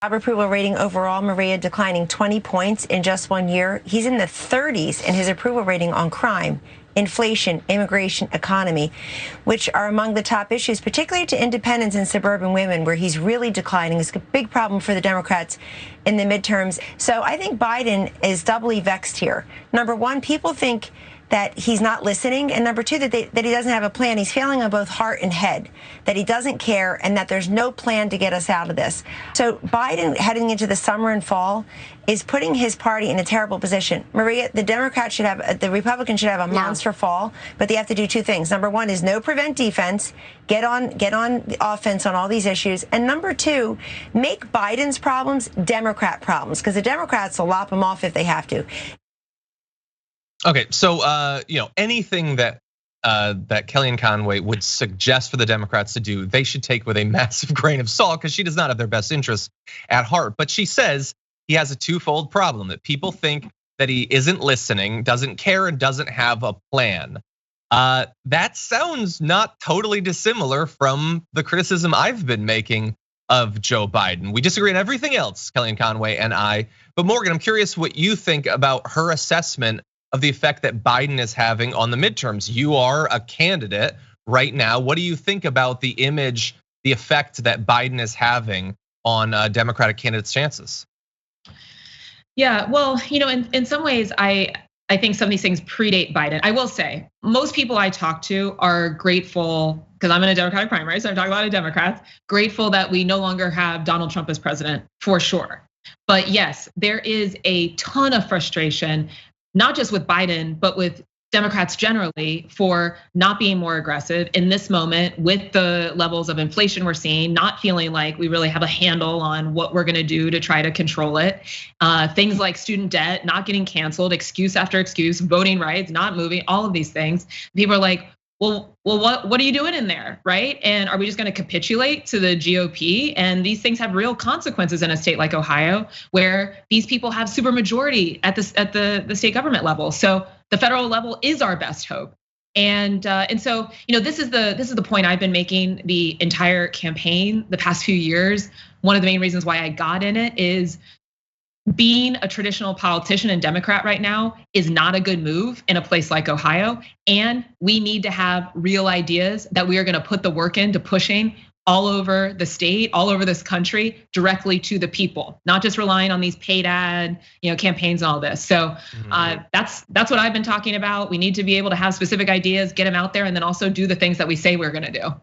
Job approval rating overall, Maria, declining 20 points in just 1 year. He's in the 30s in his approval rating on crime, inflation, immigration, economy, which are among the top issues, particularly to independents and suburban women, where he's really declining. It's a big problem for the Democrats in the midterms. So I think Biden is doubly vexed here. Number one, people think that he's not listening, and number two, that he doesn't have a plan. He's failing on both heart and head, that he doesn't care, and that there's no plan to get us out of this. So Biden, heading into the summer and fall, is putting his party in a terrible position. Maria, the Republicans should have a monster fall, but they have to do two things. Number one is no prevent defense, get on the offense on all these issues, and number two, make Biden's problems Democrat problems, because the Democrats will lop them off if they have to. Okay, so anything that Kellyanne Conway would suggest for the Democrats to do, they should take with a massive grain of salt, because she does not have their best interests at heart. But she says he has a twofold problem, that people think that he isn't listening, doesn't care, and doesn't have a plan. That sounds not totally dissimilar from the criticism I've been making of Joe Biden. We disagree on everything else, Kellyanne Conway and I. But Morgan, I'm curious what you think about her assessment of the effect that Biden is having on the midterms. You are a candidate right now. What do you think about the image, the effect that Biden is having on Democratic candidates' chances? Yeah, well, in some ways, I think some of these things predate Biden. I will say, most people I talk to are grateful, because I'm in a Democratic primary, so I'm talking about a Democrats, grateful that we no longer have Donald Trump as president, for sure. But yes, there is a ton of frustration, not just with Biden, but with Democrats generally, for not being more aggressive in this moment with the levels of inflation we're seeing, not feeling like we really have a handle on what we're gonna do to try to control it. Things like student debt not getting canceled, excuse after excuse, voting rights not moving, all of these things. People are like, well, what are you doing in there, right? And are we just gonna capitulate to the GOP? And these things have real consequences in a state like Ohio, where these people have supermajority at the state government level. So the federal level is our best hope. And so, this is the point I've been making the entire campaign the past few years. One of the main reasons why I got in it is being a traditional politician and Democrat right now is not a good move in a place like Ohio. And we need to have real ideas that we are gonna put the work into pushing all over the state, all over this country, directly to the people, not just relying on these paid ad, campaigns and all this. So that's what I've been talking about. We need to be able to have specific ideas, get them out there, and then also do the things that we say we're gonna do.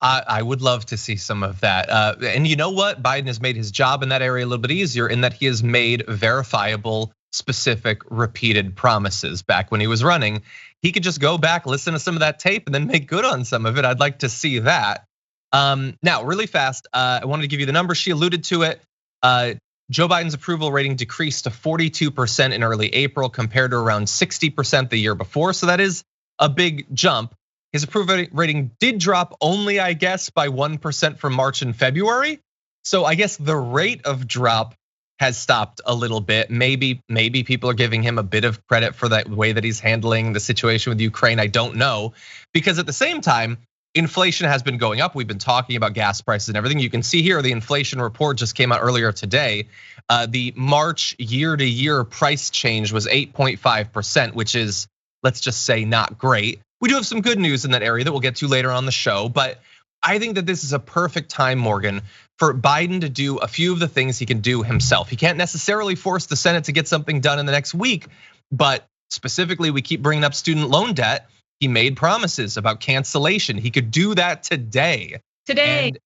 I would love to see some of that. And you know what? Biden has made his job in that area a little bit easier, in that he has made verifiable, specific, repeated promises. Back when he was running, he could just go back, listen to some of that tape, and then make good on some of it. I'd like to see that. Now, really fast, I wanted to give you the numbers. She alluded to it. Joe Biden's approval rating decreased to 42% in early April, compared to around 60% the year before. So that is a big jump. His approval rating did drop only, I guess, by 1% from March and February. So I guess the rate of drop has stopped a little bit. Maybe people are giving him a bit of credit for that way that he's handling the situation with Ukraine. I don't know, because at the same time, inflation has been going up. We've been talking about gas prices and everything. You can see here, the inflation report just came out earlier today. The March year-to-year price change was 8.5%, which is, let's just say, not great. We do have some good news in that area that we'll get to later on the show, but I think that this is a perfect time, Morgan, for Biden to do a few of the things he can do himself. He can't necessarily force the Senate to get something done in the next week, but specifically, we keep bringing up student loan debt. He made promises about cancellation. He could do that today. Yes.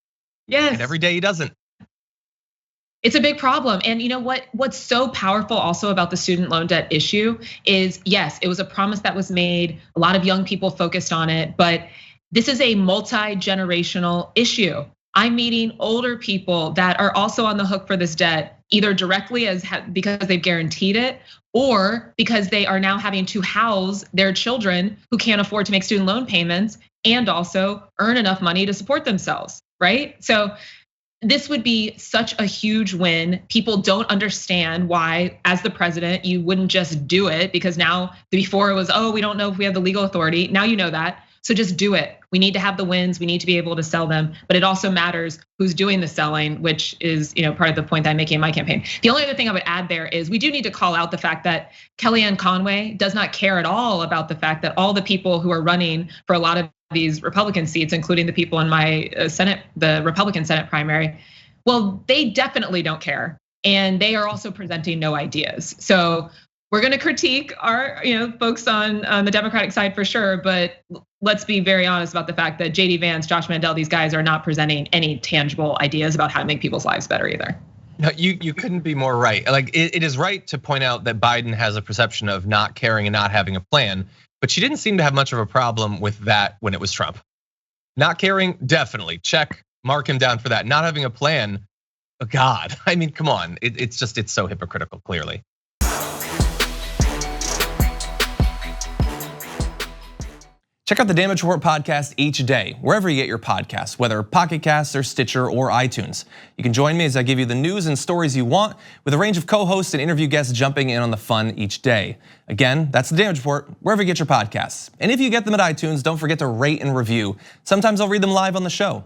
And every day he doesn't. It's a big problem. And you know what? What's so powerful also about the student loan debt issue is, yes, it was a promise that was made. A lot of young people focused on it, but this is a multi-generational issue. I'm meeting older people that are also on the hook for this debt, either directly because they've guaranteed it, or because they are now having to house their children who can't afford to make student loan payments and also earn enough money to support themselves, right? So this would be such a huge win. People don't understand why, as the president, you wouldn't just do it, because now before it was, oh, we don't know if we have the legal authority. Now you know that. So just do it. We need to have the wins. We need to be able to sell them, but it also matters who's doing the selling, which is part of the point that I'm making in my campaign. The only other thing I would add there is we do need to call out the fact that Kellyanne Conway does not care at all about the fact that all the people who are running for a lot of these Republican seats, including the people in my Senate, the Republican Senate primary, well, they definitely don't care. And they are also presenting no ideas. So we're going to critique our folks on the Democratic side for sure, but let's be very honest about the fact that JD Vance, Josh Mandel, these guys are not presenting any tangible ideas about how to make people's lives better either. No, you couldn't be more right. Like it is right to point out that Biden has a perception of not caring and not having a plan, but she didn't seem to have much of a problem with that when it was Trump. Not caring, definitely check, mark him down for that. Not having a plan, oh God, I mean, come on, it's so hypocritical, clearly. Check out the Damage Report podcast each day, wherever you get your podcasts, whether Pocket Casts or Stitcher or iTunes. You can join me as I give you the news and stories you want, with a range of co-hosts and interview guests jumping in on the fun each day. Again, that's the Damage Report, wherever you get your podcasts. And if you get them at iTunes, don't forget to rate and review. Sometimes I'll read them live on the show.